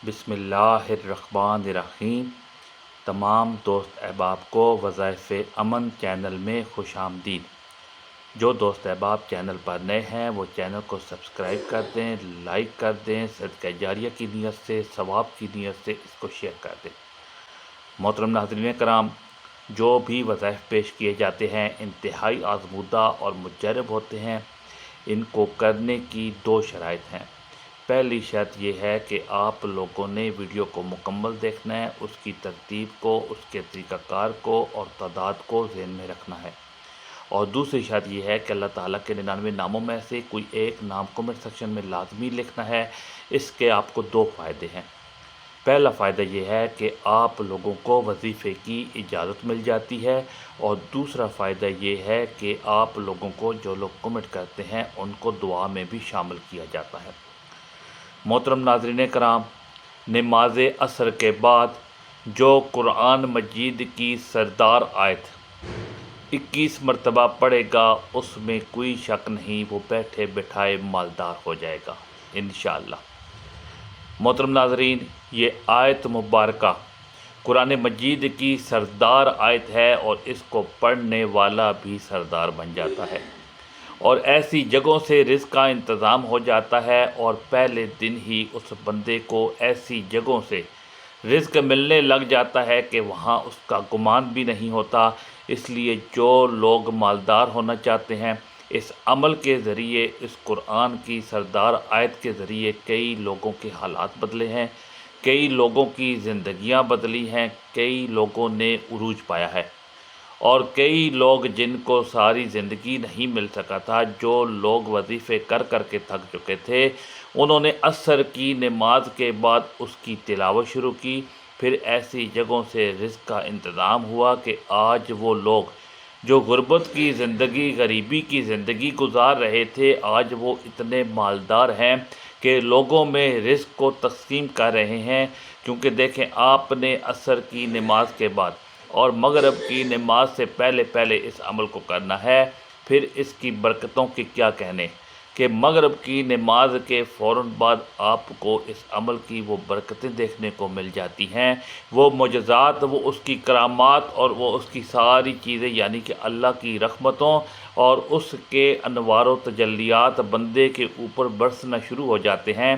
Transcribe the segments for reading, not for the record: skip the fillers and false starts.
بسم اللہ الرحمن الرحیم۔ تمام دوست احباب کو وظائف امن چینل میں خوش آمدید۔ جو دوست احباب چینل پر نئے ہیں وہ چینل کو سبسکرائب کر دیں، لائک کر دیں، صدقہ جاریہ کی نیت سے، ثواب کی نیت سے اس کو شیئر کر دیں۔ محترم ناظرین کرام، جو بھی وظائف پیش کیے جاتے ہیں انتہائی آزمودہ اور مجرب ہوتے ہیں۔ ان کو کرنے کی دو شرائط ہیں۔ پہلی شرط یہ ہے کہ آپ لوگوں نے ویڈیو کو مکمل دیکھنا ہے، اس کی ترتیب کو، اس کے طریقہ کار کو اور تعداد کو ذہن میں رکھنا ہے۔ اور دوسری شرط یہ ہے کہ اللہ تعالیٰ کے 99 ناموں میں سے کوئی ایک نام کمنٹ سیکشن میں لازمی لکھنا ہے۔ اس کے آپ کو دو فائدے ہیں۔ پہلا فائدہ یہ ہے کہ آپ لوگوں کو وظیفے کی اجازت مل جاتی ہے، اور دوسرا فائدہ یہ ہے کہ آپ لوگوں کو جو لوگ کمنٹ کرتے ہیں ان کو دعا میں بھی شامل کیا جاتا ہے۔ محترم ناظرین کرام، نماز عصر کے بعد جو قرآن مجید کی سردار آیت 21 مرتبہ پڑھے گا اس میں کوئی شک نہیں وہ بیٹھے بٹھائے مالدار ہو جائے گا انشاءاللہ۔ محترم ناظرین، یہ آیت مبارکہ قرآن مجید کی سردار آیت ہے اور اس کو پڑھنے والا بھی سردار بن جاتا ہے، اور ایسی جگہوں سے رزق کا انتظام ہو جاتا ہے، اور پہلے دن ہی اس بندے کو ایسی جگہوں سے رزق ملنے لگ جاتا ہے کہ وہاں اس کا گمان بھی نہیں ہوتا۔ اس لیے جو لوگ مالدار ہونا چاہتے ہیں، اس عمل کے ذریعے، اس قرآن کی سردار آیت کے ذریعے کئی لوگوں کے حالات بدلے ہیں، کئی لوگوں کی زندگیاں بدلی ہیں، کئی لوگوں نے عروج پایا ہے، اور کئی لوگ جن کو ساری زندگی نہیں مل سکا تھا، جو لوگ وظیفے کر کر کے تھک چکے تھے، انہوں نے عصر کی نماز کے بعد اس کی تلاوت شروع کی۔ پھر ایسی جگہوں سے رزق کا انتظام ہوا کہ آج وہ لوگ جو غربت کی زندگی، غریبی کی زندگی گزار رہے تھے، آج وہ اتنے مالدار ہیں کہ لوگوں میں رزق کو تقسیم کر رہے ہیں۔ کیونکہ دیکھیں، آپ نے عصر کی نماز کے بعد اور مغرب کی نماز سے پہلے اس عمل کو کرنا ہے۔ پھر اس کی برکتوں کے کیا کہنے کہ مغرب کی نماز کے فوراً بعد آپ کو اس عمل کی وہ برکتیں دیکھنے کو مل جاتی ہیں، وہ معجزات، وہ اس کی کرامات اور وہ اس کی ساری چیزیں، یعنی کہ اللہ کی رحمتوں اور اس کے انوار و تجلیات بندے کے اوپر برسنا شروع ہو جاتے ہیں۔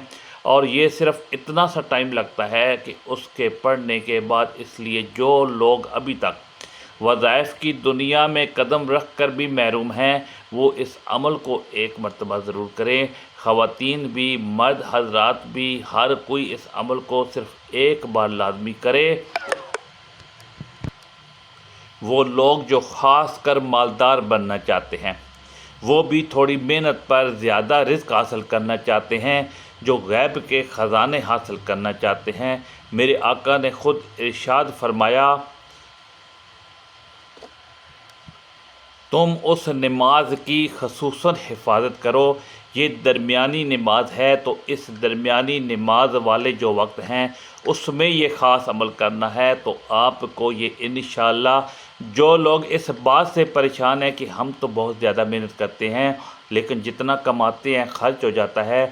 اور یہ صرف اتنا سا ٹائم لگتا ہے کہ اس کے پڑھنے کے بعد، اس لیے جو لوگ ابھی تک وظائف کی دنیا میں قدم رکھ کر بھی محروم ہیں، وہ اس عمل کو ایک مرتبہ ضرور کریں۔ خواتین بھی، مرد حضرات بھی، ہر کوئی اس عمل کو صرف ایک بار لازمی کرے۔ وہ لوگ جو خاص کر مالدار بننا چاہتے ہیں، وہ بھی تھوڑی محنت پر زیادہ رزق حاصل کرنا چاہتے ہیں، جو غیب کے خزانے حاصل کرنا چاہتے ہیں، میرے آقا نے خود ارشاد فرمایا، تم اس نماز کی خصوصاً حفاظت کرو۔ یہ درمیانی نماز ہے، تو اس درمیانی نماز والے جو وقت ہیں اس میں یہ خاص عمل کرنا ہے۔ تو آپ کو یہ انشاءاللہ، جو لوگ اس بات سے پریشان ہیں کہ ہم تو بہت زیادہ محنت کرتے ہیں لیکن جتنا کماتے ہیں خرچ ہو جاتا ہے،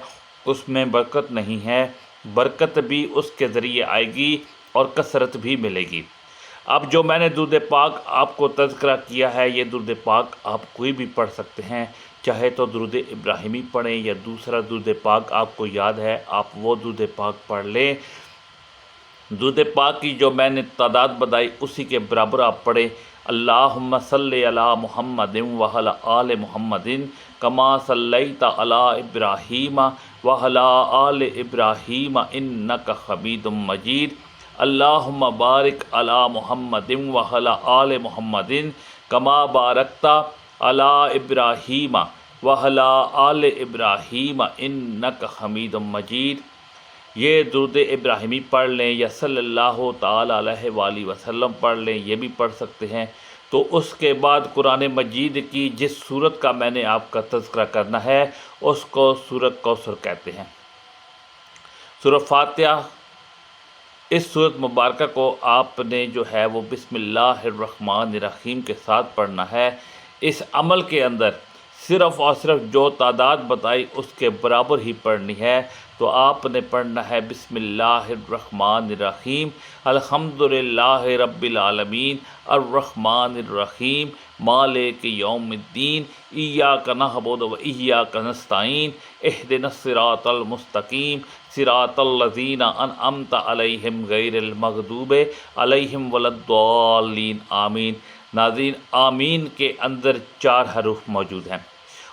اس میں برکت نہیں ہے، برکت بھی اس کے ذریعے آئے گی اور کثرت بھی ملے گی۔ اب جو میں نے درود پاک آپ کو تذکرہ کیا ہے، یہ درود پاک آپ کوئی بھی پڑھ سکتے ہیں، چاہے تو درود ابراہیمی پڑھیں یا دوسرا درود پاک آپ کو یاد ہے آپ وہ درود پاک پڑھ لیں۔ درود پاک کی جو میں نے تعداد بتائی اسی کے برابر آپ پڑھیں۔ اللہم صلی علی محمد وعلی آل محمد کما صلیت علی ابراہیم وعلی آل ابراہیم انک حمید مجید۔ اللہم بارک علی محمد وعلی آل محمد کما بارکت علی ابراہیم وعلی آل ابراہیم انک حمید مجید۔ یہ درود ابراہیمی پڑھ لیں یا صلی اللہ تعالیٰ علیہ وآلہ وسلم پڑھ لیں، یہ بھی پڑھ سکتے ہیں۔ تو اس کے بعد قرآن مجید کی جس سورت کا میں نے آپ کا تذکرہ کرنا ہے اس کو سورت کوثر کہتے ہیں، سورہ فاتحہ۔ اس سورت مبارکہ کو آپ نے جو ہے وہ بسم اللہ الرحمن الرحیم کے ساتھ پڑھنا ہے۔ اس عمل کے اندر صرف اور صرف جو تعداد بتائی اس کے برابر ہی پڑھنی ہے، تو آپ نے پڑھنا ہے بسم اللہ الرحمن الرحیم الحمدللہ رب العالمین الرحمن الرحیم مالک یوم الدین ایاک نعبد و ایاک نستعین اہدنا الصراط المستقیم صراط الذین انعمت علیہم غیر المغضوب علیہم ولا الضالین آمین۔ ناظرین، آمین کے اندر 4 حروف موجود ہیں،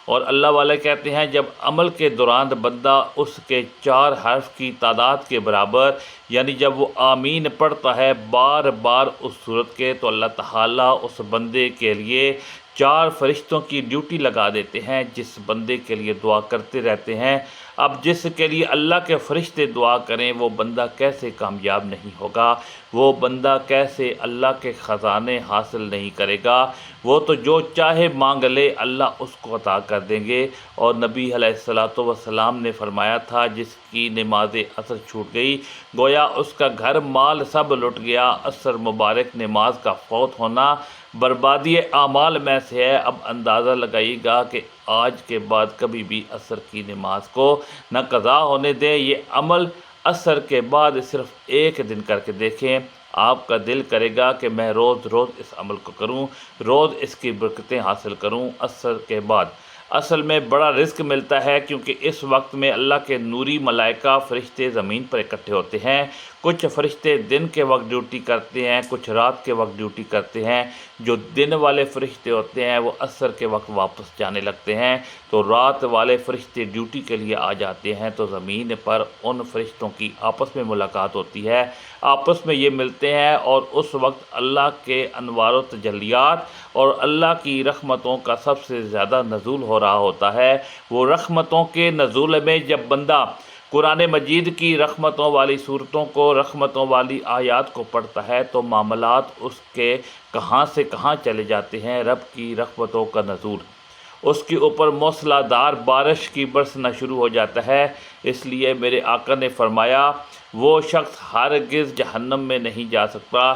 اور اللہ والے کہتے ہیں جب عمل کے دوران بندہ اس کے 4 حرف کی تعداد کے برابر، یعنی جب وہ آمین پڑھتا ہے بار بار اس صورت کے، تو اللہ تعالیٰ اس بندے کے لیے 4 فرشتوں کی ڈیوٹی لگا دیتے ہیں جس بندے کے لیے دعا کرتے رہتے ہیں۔ اب جس کے لیے اللہ کے فرشتے دعا کریں وہ بندہ کیسے کامیاب نہیں ہوگا، وہ بندہ کیسے اللہ کے خزانے حاصل نہیں کرے گا؟ وہ تو جو چاہے مانگ لے اللہ اس کو عطا کر دیں گے۔ اور نبی علیہ السلام نے فرمایا تھا جس کی نماز عصر چھوٹ گئی گویا اس کا گھر مال سب لٹ گیا۔ عصر مبارک نماز کا فوت ہونا بربادی اعمال میں سے ہے۔ اب اندازہ لگائیے گا کہ آج کے بعد کبھی بھی عصر کی نماز کو نہ قضا ہونے دیں۔ یہ عمل عصر کے بعد صرف 1 دن کر کے دیکھیں، آپ کا دل کرے گا کہ میں روز روز اس عمل کو کروں، روز اس کی برکتیں حاصل کروں۔ عصر کے بعد اصل میں بڑا رزق ملتا ہے، کیونکہ اس وقت میں اللہ کے نوری ملائکہ فرشتے زمین پر اکٹھے ہوتے ہیں۔ کچھ فرشتے دن کے وقت ڈیوٹی کرتے ہیں، کچھ رات کے وقت ڈیوٹی کرتے ہیں۔ جو دن والے فرشتے ہوتے ہیں وہ عصر کے وقت واپس جانے لگتے ہیں، تو رات والے فرشتے ڈیوٹی کے لیے آ جاتے ہیں، تو زمین پر ان فرشتوں کی آپس میں ملاقات ہوتی ہے، آپس میں یہ ملتے ہیں، اور اس وقت اللہ کے انوار و تجلیات اور اللہ کی رحمتوں کا سب سے زیادہ نزول ہو رہا ہوتا ہے۔ وہ رحمتوں کے نزول میں جب بندہ قرآن مجید کی رحمتوں والی صورتوں کو، رحمتوں والی آیات کو پڑھتا ہے تو معاملات اس کے کہاں سے کہاں چلے جاتے ہیں۔ رب کی رحمتوں کا نزول، اس کے اوپر موسلا دار بارش کی برسنا شروع ہو جاتا ہے۔ اس لیے میرے آقا نے فرمایا وہ شخص ہرگز جہنم میں نہیں جا سکتا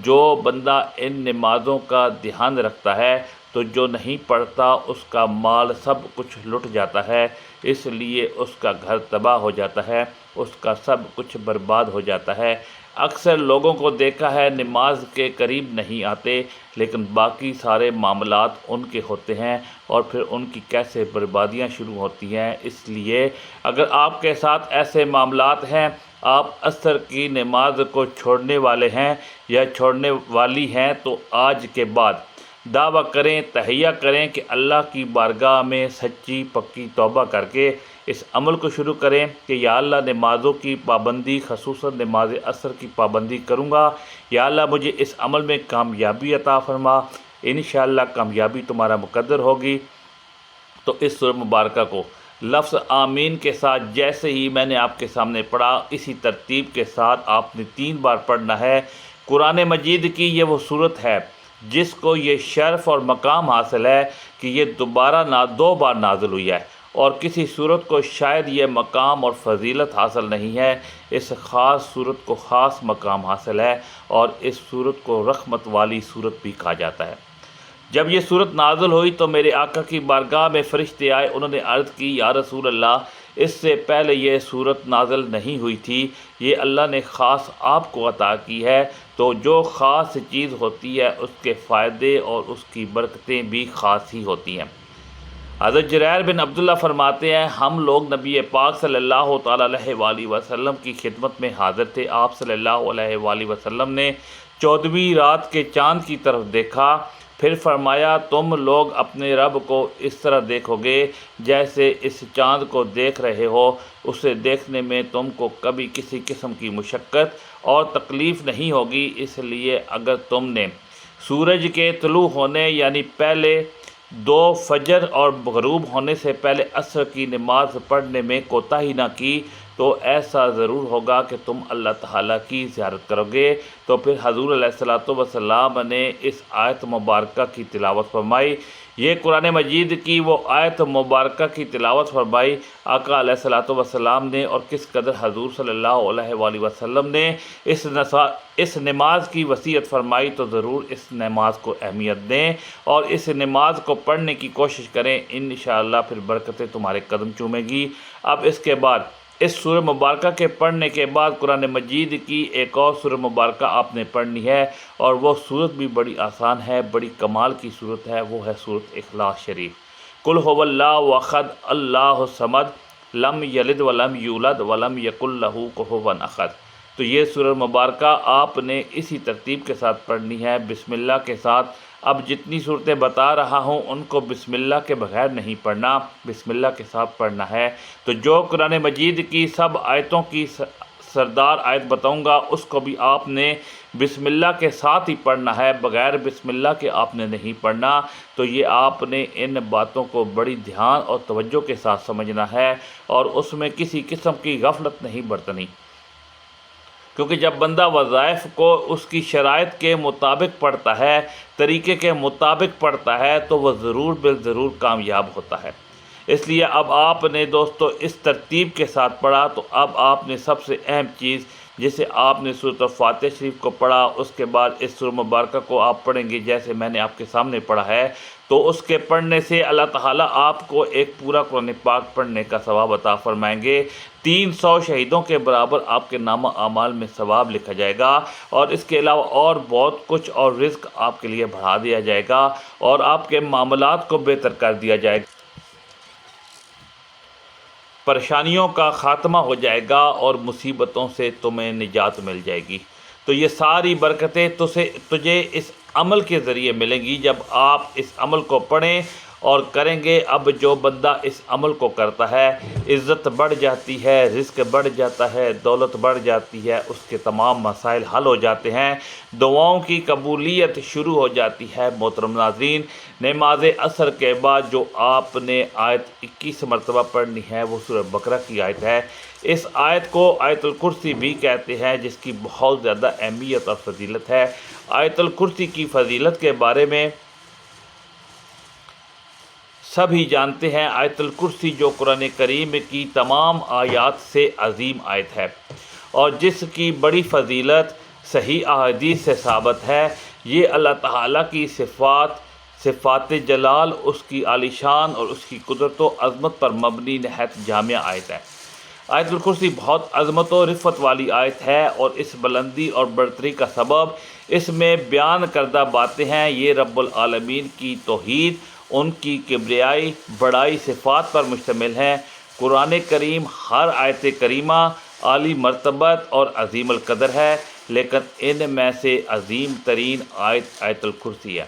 جو بندہ ان نمازوں کا دھیان رکھتا ہے، تو جو نہیں پڑھتا اس کا مال سب کچھ لٹ جاتا ہے، اس لیے اس کا گھر تباہ ہو جاتا ہے، اس کا سب کچھ برباد ہو جاتا ہے۔ اکثر لوگوں کو دیکھا ہے نماز کے قریب نہیں آتے، لیکن باقی سارے معاملات ان کے ہوتے ہیں، اور پھر ان کی کیسے بربادیاں شروع ہوتی ہیں۔ اس لیے اگر آپ کے ساتھ ایسے معاملات ہیں، آپ عصر کی نماز کو چھوڑنے والے ہیں یا چھوڑنے والی ہیں، تو آج کے بعد دعویٰ کریں، تہیہ کریں کہ اللہ کی بارگاہ میں سچی پکی توبہ کر کے اس عمل کو شروع کریں کہ یا اللہ نمازوں کی پابندی، خصوصاً نماز عصر کی پابندی کروں گا، یا اللہ مجھے اس عمل میں کامیابی عطا فرما۔ انشاءاللہ کامیابی تمہارا مقدر ہوگی۔ تو اس سورہ مبارکہ کو لفظ آمین کے ساتھ جیسے ہی میں نے آپ کے سامنے پڑھا، اسی ترتیب کے ساتھ آپ نے 3 بار پڑھنا ہے۔ قرآن مجید کی یہ وہ صورت ہے جس کو یہ شرف اور مقام حاصل ہے کہ یہ 2 بار نازل ہوئی ہے، اور کسی صورت کو شاید یہ مقام اور فضیلت حاصل نہیں ہے۔ اس خاص صورت کو خاص مقام حاصل ہے، اور اس صورت کو رحمت والی صورت بھی کہا جاتا ہے۔ جب یہ صورت نازل ہوئی تو میرے آقا کی بارگاہ میں فرشتے آئے، انہوں نے عرض کی یا رسول اللہ، اس سے پہلے یہ صورت نازل نہیں ہوئی تھی، یہ اللہ نے خاص آپ کو عطا کی ہے۔ تو جو خاص چیز ہوتی ہے اس کے فائدے اور اس کی برکتیں بھی خاص ہی ہوتی ہیں۔ حضرت جریر بن عبداللہ فرماتے ہیں ہم لوگ نبی پاک صلی اللہ تعالیٰ علیہ وآلہ وسلم کی خدمت میں حاضر تھے۔ آپ صلی اللہ علیہ وآلہ وسلم نے 14ویں رات کے چاند کی طرف دیکھا، پھر فرمایا تم لوگ اپنے رب کو اس طرح دیکھو گے جیسے اس چاند کو دیکھ رہے ہو، اسے دیکھنے میں تم کو کبھی کسی قسم کی مشقت اور تکلیف نہیں ہوگی۔ اس لیے اگر تم نے سورج کے طلوع ہونے یعنی پہلے 2 فجر اور غروب ہونے سے پہلے عصر کی نماز پڑھنے میں کوتاہی نہ کی تو ایسا ضرور ہوگا کہ تم اللہ تعالیٰ کی زیارت کرو گے۔ تو پھر حضور علیہ السلام نے اس آیت مبارکہ کی تلاوت فرمائی۔ یہ قرآن مجید کی وہ آیت مبارکہ کی تلاوت فرمائی آقا علیہ السلام نے، اور کس قدر حضور صلی اللہ علیہ وآلہ وسلم نے اس نماز کی وصیت فرمائی، تو ضرور اس نماز کو اہمیت دیں اور اس نماز کو پڑھنے کی کوشش کریں، انشاءاللہ پھر برکتیں تمہارے قدم چومے گی۔ اب اس کے بعد اس سورہ مبارکہ کے پڑھنے کے بعد قرآن مجید کی ایک اور سورہ مبارکہ آپ نے پڑھنی ہے، اور وہ سورت بھی بڑی آسان ہے، بڑی کمال کی سورت ہے، وہ ہے سورت اخلاص شریف۔ قل هو اللہ احد اللہ الصمد لم یلد ولم یولد ولم یکن لہ کفوا احد۔ تو یہ سورہ مبارکہ آپ نے اسی ترتیب کے ساتھ پڑھنی ہے، بسم اللہ کے ساتھ۔ اب جتنی صورتیں بتا رہا ہوں ان کو بسم اللہ کے بغیر نہیں پڑھنا، بسم اللہ کے ساتھ پڑھنا ہے۔ تو جو قرآن مجید کی سب آیتوں کی سردار آیت بتاؤں گا اس کو بھی آپ نے بسم اللہ کے ساتھ ہی پڑھنا ہے، بغیر بسم اللہ کے آپ نے نہیں پڑھنا۔ تو یہ آپ نے ان باتوں کو بڑی دھیان اور توجہ کے ساتھ سمجھنا ہے، اور اس میں کسی قسم کی غفلت نہیں برتنی، کیونکہ جب بندہ وظائف کو اس کی شرائط کے مطابق پڑھتا ہے، طریقے کے مطابق پڑھتا ہے، تو وہ ضرور بالضرور کامیاب ہوتا ہے۔ اس لیے اب آپ نے دوستو اس ترتیب کے ساتھ پڑھا، تو اب آپ نے سب سے اہم چیز، جسے آپ نے سورۃ الفاتحہ شریف کو پڑھا، اس کے بعد اس سورہ مبارکہ کو آپ پڑھیں گے جیسے میں نے آپ کے سامنے پڑھا ہے، تو اس کے پڑھنے سے اللہ تعالیٰ آپ کو ایک پورا قرآن پاک پڑھنے کا ثواب عطا فرمائیں گے۔ 300 شہیدوں کے برابر آپ کے نامہ اعمال میں ثواب لکھا جائے گا، اور اس کے علاوہ اور بہت کچھ، اور رزق آپ کے لیے بڑھا دیا جائے گا، اور آپ کے معاملات کو بہتر کر دیا جائے گا، پریشانیوں کا خاتمہ ہو جائے گا، اور مصیبتوں سے تمہیں نجات مل جائے گی۔ تو یہ ساری برکتیں تجھے اس عمل کے ذریعے ملیں گی جب آپ اس عمل کو پڑھیں اور کریں گے۔ اب جو بندہ اس عمل کو کرتا ہے، عزت بڑھ جاتی ہے، رزق بڑھ جاتا ہے، دولت بڑھ جاتی ہے، اس کے تمام مسائل حل ہو جاتے ہیں، دعاؤں کی قبولیت شروع ہو جاتی ہے۔ محترم ناظرین، نماز عصر کے بعد جو آپ نے آیت 21 مرتبہ پڑھنی ہے وہ سورہ بقرہ کی آیت ہے۔ اس آیت کو آیت الکرسی بھی کہتے ہیں، جس کی بہت زیادہ اہمیت اور فضیلت ہے۔ آیت الکرسی کی فضیلت کے بارے میں سبھی جانتے ہیں۔ آیت الکرسی جو قرآن کریم کی تمام آیات سے عظیم آیت ہے، اور جس کی بڑی فضیلت صحیح احادیث سے ثابت ہے۔ یہ اللہ تعالیٰ کی صفات جلال، اس کی عالی شان اور اس کی قدرت و عظمت پر مبنی نہایت جامع آیت ہے۔ آیت الکرسی بہت عظمت و رفعت والی آیت ہے، اور اس بلندی اور برتری کا سبب اس میں بیان کردہ باتیں ہیں۔ یہ رب العالمین کی توحید، ان کی کبریائی، بڑائی صفات پر مشتمل ہے۔ قرآن کریم ہر آیت کریمہ عالی مرتبت اور عظیم القدر ہے، لیکن ان میں سے عظیم ترین آیت الکرسی ہے۔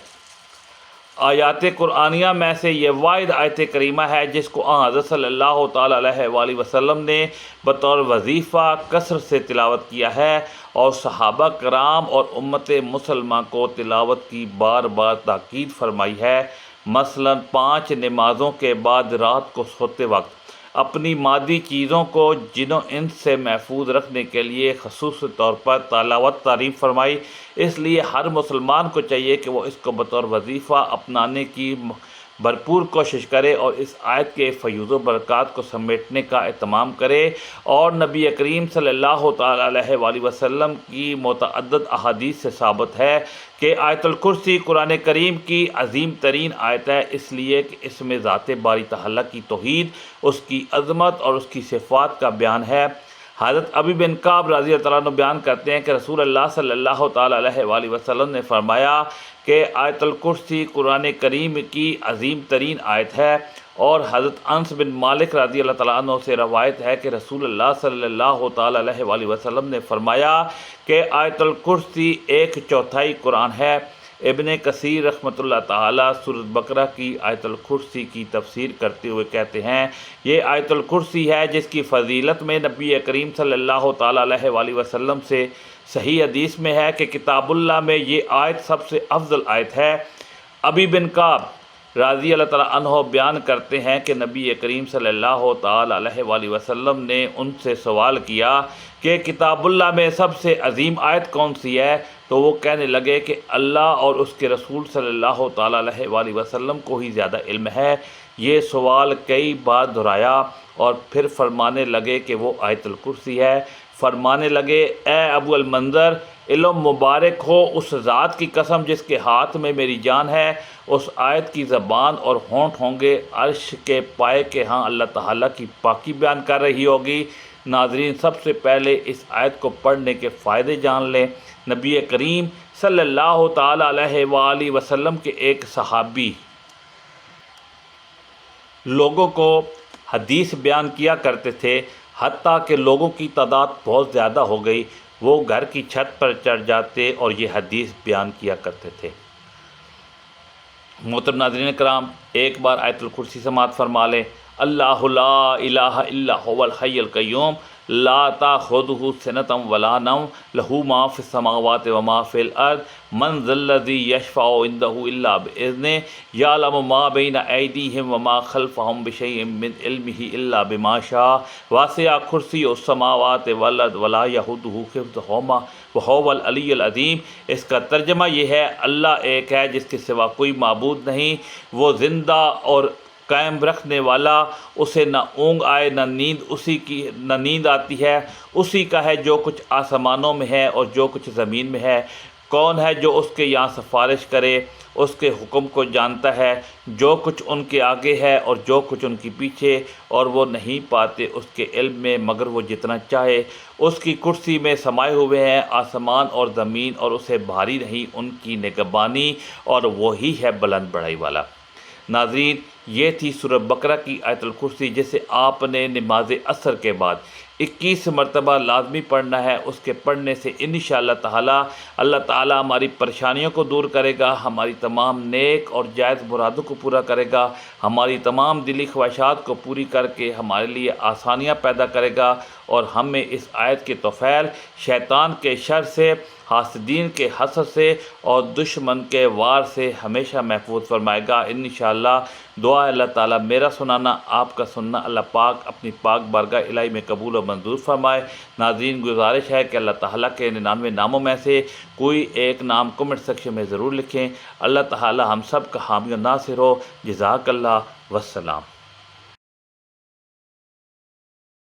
آیات قرآنیہ میں سے یہ واحد آیت کریمہ ہے جس کو حضرت صلی اللہ تعالیٰ علیہ وآلہ وسلم نے بطور وظیفہ کثرت سے تلاوت کیا ہے، اور صحابہ کرام اور امت مسلمہ کو تلاوت کی بار بار تاکید فرمائی ہے۔ مثلا 5 نمازوں کے بعد رات کو سوتے وقت اپنی مادی چیزوں کو جنوں انس سے محفوظ رکھنے کے لیے خصوصی طور پر تلاوت تعریف فرمائی۔ اس لیے ہر مسلمان کو چاہیے کہ وہ اس کو بطور وظیفہ اپنانے کی بھرپور کوشش کرے، اور اس آیت کے فیوز و برکات کو سمیٹنے کا اہتمام کرے۔ اور نبی کریم صلی اللہ تعالیٰ علیہ وآلہ وسلم کی متعدد احادیث سے ثابت ہے کہ آیت الکرسی قرآن کریم کی عظیم ترین آیت ہے، اس لیے کہ اس میں ذات باری تعالیٰ کی توحید، اس کی عظمت اور اس کی صفات کا بیان ہے۔ حضرت ابی بن کعب رضی اللہ تعالیٰ عنہ بیان کرتے ہیں کہ رسول اللہ صلی اللہ تعالیٰ علیہ وآلہ وسلم نے فرمایا کہ آیت الکرسی قرآن کریم کی عظیم ترین آیت ہے، اور حضرت انس بن مالک رضی اللہ تعالیٰ عنہ سے روایت ہے کہ رسول اللہ صلی اللہ تعالیٰ علیہ وآلہ وسلم نے فرمایا کہ آیت الکرسی 1/4 قرآن ہے۔ ابن کثیر رحمۃ اللہ تعالیٰ سورۃ بقرہ کی آیت الکرسی کی تفسیر کرتے ہوئے کہتے ہیں، یہ آیت الکرسی ہے جس کی فضیلت میں نبی کریم صلی اللہ تعالیٰ علیہ وآلہ وسلم سے صحیح حدیث میں ہے کہ کتاب اللہ میں یہ آیت سب سے افضل آیت ہے۔ ابی بن کعب رضی اللہ تعالیٰ عنہ بیان کرتے ہیں کہ نبی کریم صلی اللہ تعالیٰ علیہ وآلہ وسلم نے ان سے سوال کیا کہ کتاب اللہ میں سب سے عظیم آیت کون سی ہے؟ تو وہ کہنے لگے کہ اللہ اور اس کے رسول صلی اللہ تعالیٰ علیہ وآلہ وسلم کو ہی زیادہ علم ہے۔ یہ سوال کئی بار دہرایا، اور پھر فرمانے لگے کہ وہ آیت الکرسی ہے۔ فرمانے لگے، اے ابو المنظر، علم مبارک ہو اس ذات کی قسم جس کے ہاتھ میں میری جان ہے، اس آیت کی زبان اور ہونٹ ہوں گے، عرش کے پائے کے ہاں اللہ تعالیٰ کی پاکی بیان کر رہی ہوگی، ناظرین، سب سے پہلے اس آیت کو پڑھنے کے فائدے جان لیں۔ نبی کریم صلی اللہ تعالیٰ علیہ وآلہ وسلم کے ایک صحابی لوگوں کو حدیث بیان کیا کرتے تھے، حتیٰ کہ لوگوں کی تعداد بہت زیادہ ہو گئی، وہ گھر کی چھت پر چڑھ جاتے اور یہ حدیث بیان کیا کرتے تھے۔ محترم ناظرین کرام، ایک بار آیت الکرسی سماعت فرما لیں۔ اللہ لا الہ الا هو الحی القیوم لا تأخذہ سنۃ ولا نوم لہ ما فی السماوات وما فی الارض من ذا الذی یشفع عندہ الا بإذنہ یعلم ما بین ایدیہم وما خلفہم بشیء من علمہ الا بما شاء وسع کرسیہ السماوات والارض ولا یئودہ حفظہما وہو العلی العظیم۔ اس کا ترجمہ یہ ہے، اللہ ایک ہے جس کے سوا کوئی معبود نہیں، وہ زندہ اور قائم رکھنے والا، اسے نہ اونگ آئے نہ نیند آتی ہے، اسی کا ہے جو کچھ آسمانوں میں ہے اور جو کچھ زمین میں ہے۔ کون ہے جو اس کے یہاں سفارش کرے؟ اس کے حکم کو جانتا ہے، جو کچھ ان کے آگے ہے اور جو کچھ ان کے پیچھے، اور وہ نہیں پاتے اس کے علم میں مگر وہ جتنا چاہے۔ اس کی کرسی میں سمائے ہوئے ہیں آسمان اور زمین، اور اسے بھاری نہیں ان کی نگہبانی، اور وہی ہے بلند بڑائی والا۔ ناظرین، یہ تھی سورہ بقرہ کی آیت الکرسی، جسے آپ نے نماز عصر کے بعد 21 مرتبہ لازمی پڑھنا ہے۔ اس کے پڑھنے سے انشاءاللہ تعالی اللہ تعالی ہماری پریشانیوں کو دور کرے گا، ہماری تمام نیک اور جائز مرادوں کو پورا کرے گا، ہماری تمام دلی خواہشات کو پوری کر کے ہمارے لیے آسانیاں پیدا کرے گا، اور ہمیں اس آیت کے توفیل شیطان کے شر سے، حاسدین کے حسد سے اور دشمن کے وار سے ہمیشہ محفوظ فرمائے گا۔ انشاءاللہ دعا ہے اللہ تعالیٰ میرا سنانا، آپ کا سننا اللہ پاک اپنی پاک بارگاہ الہی میں قبول و منظور فرمائے۔ ناظرین، گزارش ہے کہ اللہ تعالیٰ کے 99 ناموں میں سے کوئی ایک نام کمنٹ سیکشن میں ضرور لکھیں۔ اللہ تعالیٰ ہم سب کا حامی و ناصر ہو۔ جزاک اللہ، والسلام۔